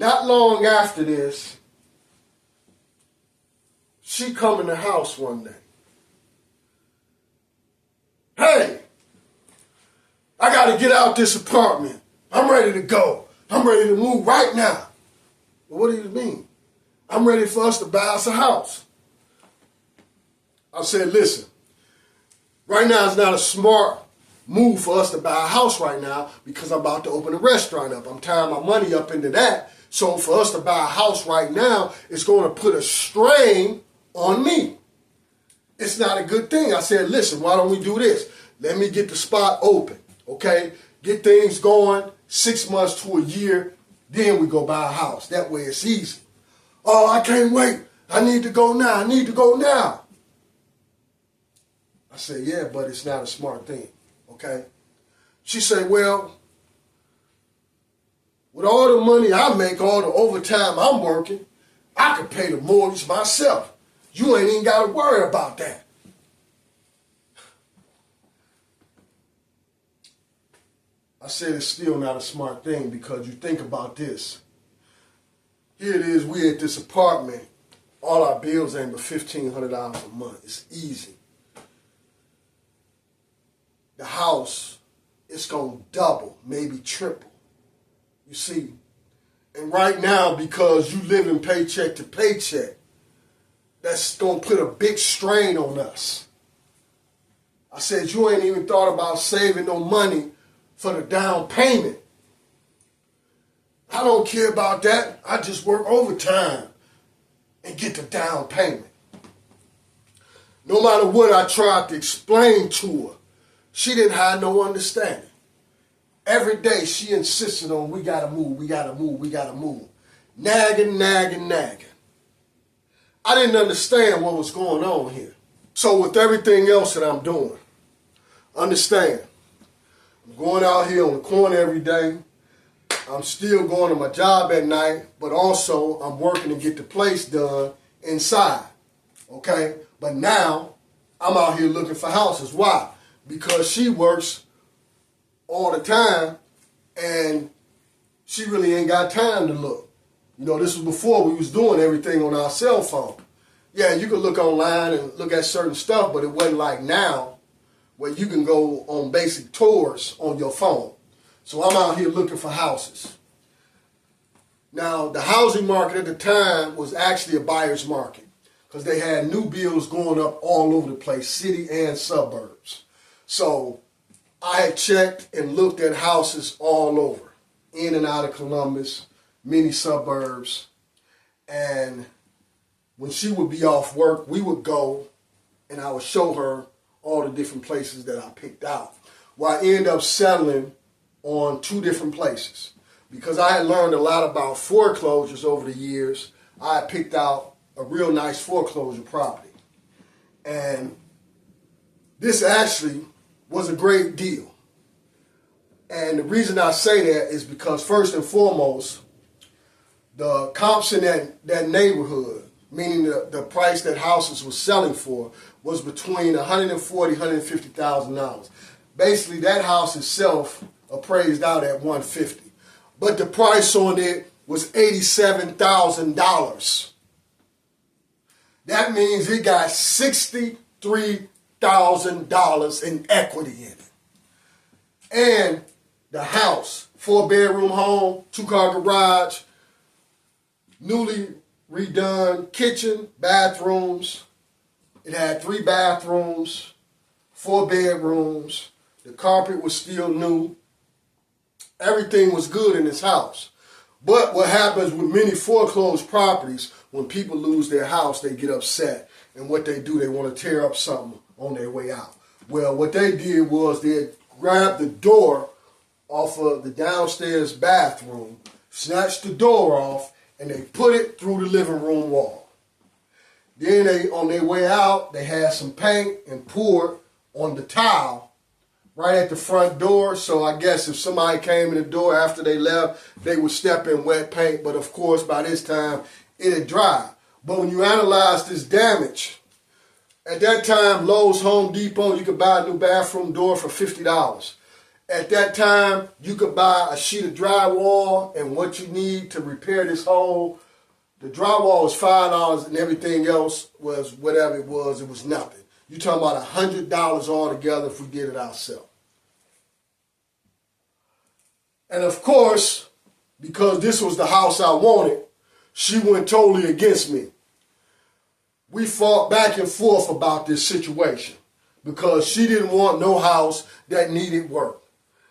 Not long after this, she come in the house one day. Hey, I got to get out this apartment. I'm ready to go. I'm ready to move right now. Well, what do you mean? I'm ready for us to buy us a house. I said, listen, right now it's not a smart move for us to buy a house right now because I'm about to open a restaurant up. I'm tying my money up into that. So for us to buy a house right now, it's going to put a strain on me. It's not a good thing. I said, listen, why don't we do this? Let me get the spot open, okay? Get things going 6 months to a year, then we go buy a house. That way it's easy. Oh, I can't wait. I need to go now. I need to go now. I said, yeah, but it's not a smart thing, okay? She said, well, with all the money I make, all the overtime I'm working, I could pay the mortgage myself. You ain't even got to worry about that. I said it's still not a smart thing because you think about this. Here it is, we at this apartment. All our bills ain't but $1,500 a month. It's easy. The house, it's going to double, maybe triple. You see? And right now, because you living paycheck to paycheck, that's going to put a big strain on us. I said, you ain't even thought about saving no money for the down payment. I don't care about that. I just work overtime and get the down payment. No matter what I tried to explain to her, she didn't have no understanding. Every day she insisted on, we gotta move, we gotta move, we gotta move. Nagging, nagging, nagging. I didn't understand what was going on here. So with everything else that I'm doing, understand, I'm going out here on the corner every day. I'm still going to my job at night, but also I'm working to get the place done inside, okay? But now I'm out here looking for houses. Why? Because she works all the time and she really ain't got time to look. You know, this was before we was doing everything on our cell phone. Yeah, you could look online and look at certain stuff, but it wasn't like now where you can go on basic tours on your phone. So I'm out here looking for houses. Now, the housing market at the time was actually a buyer's market because they had new builds going up all over the place, city and suburbs. So I had checked and looked at houses all over, in and out of Columbus, many suburbs. And when she would be off work, we would go and I would show her all the different places that I picked out. Well, I ended up settling on 2 different places. Because I had learned a lot about foreclosures over the years, I had picked out a real nice foreclosure property. And this actually was a great deal. And the reason I say that is because first and foremost, the comps in that neighborhood, meaning the price that houses were selling for, was between $140,000 and $150,000. Basically, that house itself appraised out at $150,000. But the price on it was $87,000. That means it got $63,000 in equity in it. And the house, 4-bedroom home, 2-car garage, newly redone kitchen, bathrooms. It had 3 bathrooms, 4 bedrooms. The carpet was still new. Everything was good in this house. But what happens with many foreclosed properties, when people lose their house, they get upset. And what they do, they want to tear up something on their way out. Well, what they did was they grabbed the door off of the downstairs bathroom, snatched the door off, and they put it through the living room wall. Then on their way out, they had some paint and poured on the tile right at the front door. So I guess if somebody came in the door after they left, they would step in wet paint. But of course, by this time, it had dried. But when you analyze this damage, at that time, Lowe's, Home Depot, you could buy a new bathroom door for $50. At that time, you could buy a sheet of drywall and what you need to repair this hole. The drywall was $5 and everything else was whatever it was nothing. You're talking about $100 altogether if we did it ourselves. And of course, because this was the house I wanted, she went totally against me. We fought back and forth about this situation because she didn't want no house that needed work.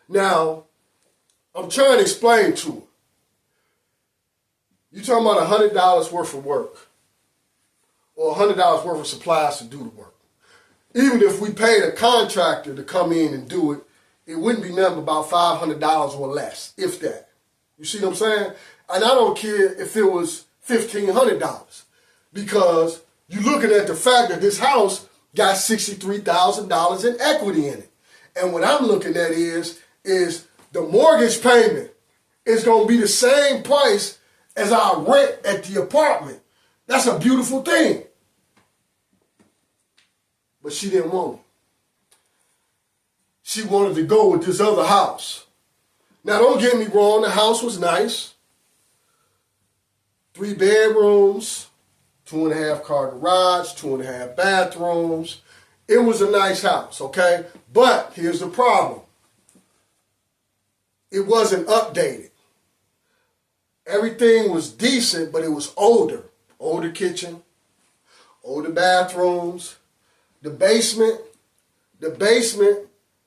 Now, I'm trying to explain to her. You're talking about $100 worth of work or $100 worth of supplies to do the work. Even if we paid a contractor to come in and do it, it wouldn't be nothing about $500 or less, if that. You see what I'm saying? And I don't care if it was $1,500 because you're looking at the fact that this house got $63,000 in equity in it. And what I'm looking at is the mortgage payment is going to be the same price as our rent at the apartment. That's a beautiful thing. But she didn't want it. She wanted to go with this other house. Now, don't get me wrong, the house was nice. 3 bedrooms, 2.5 car garage, 2.5 bathrooms. It was a nice house, okay? But here's the problem. It wasn't updated. Everything was decent, but it was older. Older kitchen, older bathrooms. The basement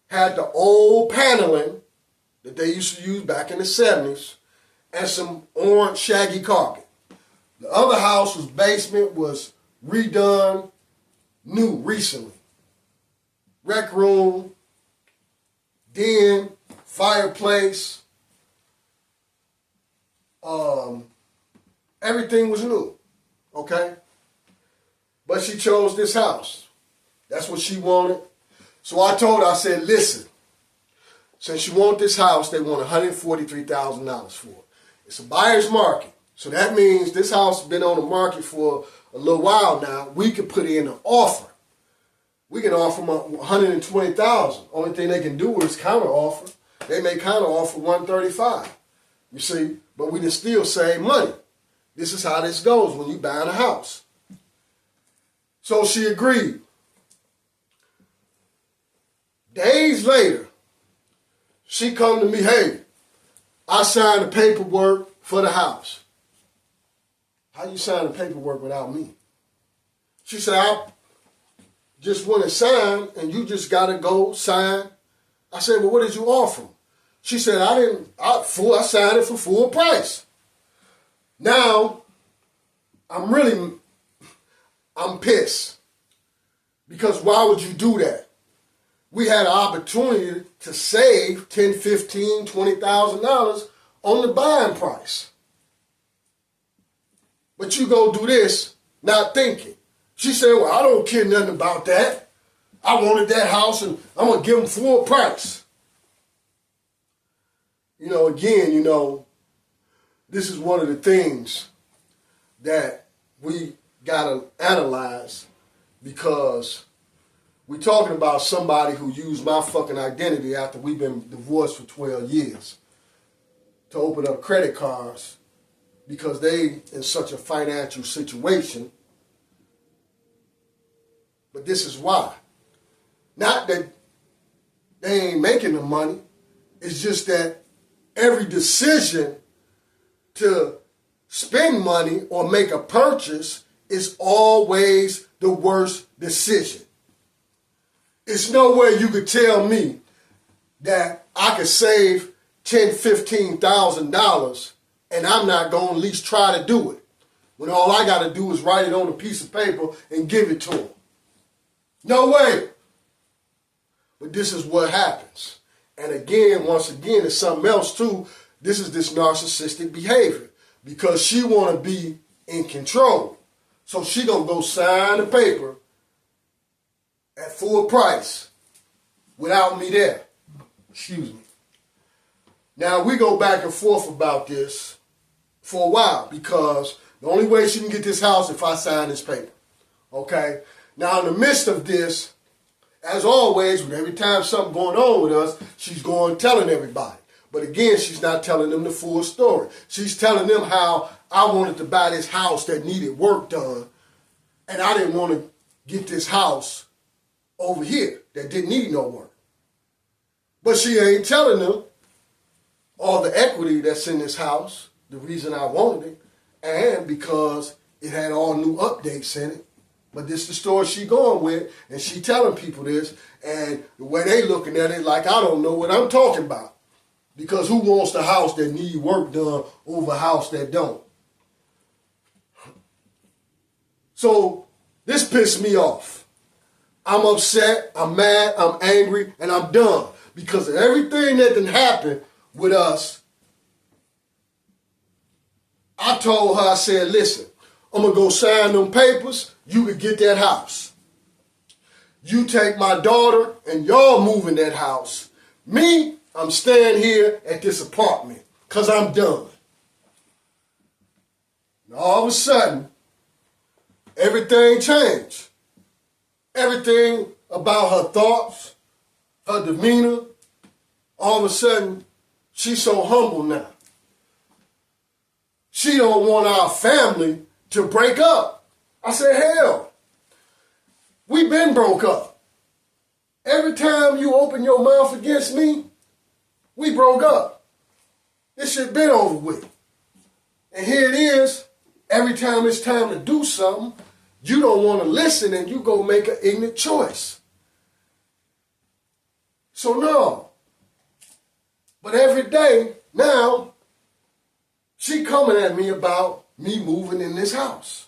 had the old paneling that they used to use back in the 70s and some orange shaggy carpet. The other house's basement was redone new recently. Rec room, den, fireplace, everything was new, okay? But she chose this house. That's what she wanted. So I told her, I said, listen, since you want this house, they want $143,000 for it. It's a buyer's market. So that means this house has been on the market for a little while now. We could put in an offer. We can offer them $120,000. Only thing they can do is counter offer. They may counter offer $135,000. You see, but we can still save money. This is how this goes when you buy a house. So she agreed. Days later, she come to me, hey, I signed the paperwork for the house. How you sign the paperwork without me? She said, I just went and signed, and you just got to go sign. I said, well, what did you offer? She said, I signed it for full price. Now, I'm pissed. Because why would you do that? We had an opportunity to save $10,000, $15,000, $20,000 on the buying price. But you go do this not thinking. She said, well, I don't care nothing about that. I wanted that house and I'm going to give them full price. Again, this is one of the things that we got to analyze because we're talking about somebody who used my fucking identity after we've been divorced for 12 years to open up credit cards because they in such a financial situation. But this is why. Not that they ain't making the money. It's just that every decision to spend money or make a purchase is always the worst decision. It's no way you could tell me that I could save $10,000, $15,000 and I'm not going to at least try to do it when all I got to do is write it on a piece of paper and give it to them. No way. But this is what happens. And again, once again, it's something else too. This is this narcissistic behavior because she want to be in control. So she going to go sign the paper at full price without me there. Excuse me. Now, we go back and forth about this for a while because the only way she can get this house if I sign this paper. Okay? Now, in the midst of this, As always, when every time something going on with us, she's going telling everybody. But again, she's not telling them the full story. She's telling them how I wanted to buy this house that needed work done, and I didn't want to get this house over here that didn't need no work. But she ain't telling them all the equity that's in this house, the reason I wanted it, and because it had all new updates in it. But this is the story she going with, and she telling people this, and the way they looking at it like I don't know what I'm talking about. Because who wants the house that need work done over a house that don't? So this pissed me off. I'm upset, I'm mad, I'm angry, and I'm done. Because of everything that done happened with us, I told her, I said, listen, I'm going to go sign them papers. You can get that house. You take my daughter and y'all move in that house. Me, I'm staying here at this apartment because I'm done. And all of a sudden, everything changed. Everything about her thoughts, her demeanor, all of a sudden, she's so humble now. She don't want our family to break up. I said, hell, we been broke up. Every time you open your mouth against me, we broke up. This shit been over with. And here it is, every time it's time to do something, you don't want to listen and you go make an ignorant choice. So no. But every day, now, she coming at me about me moving in this house.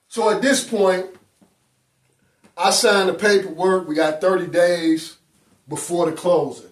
So at this point, I signed the paperwork. We got 30 days before the closing.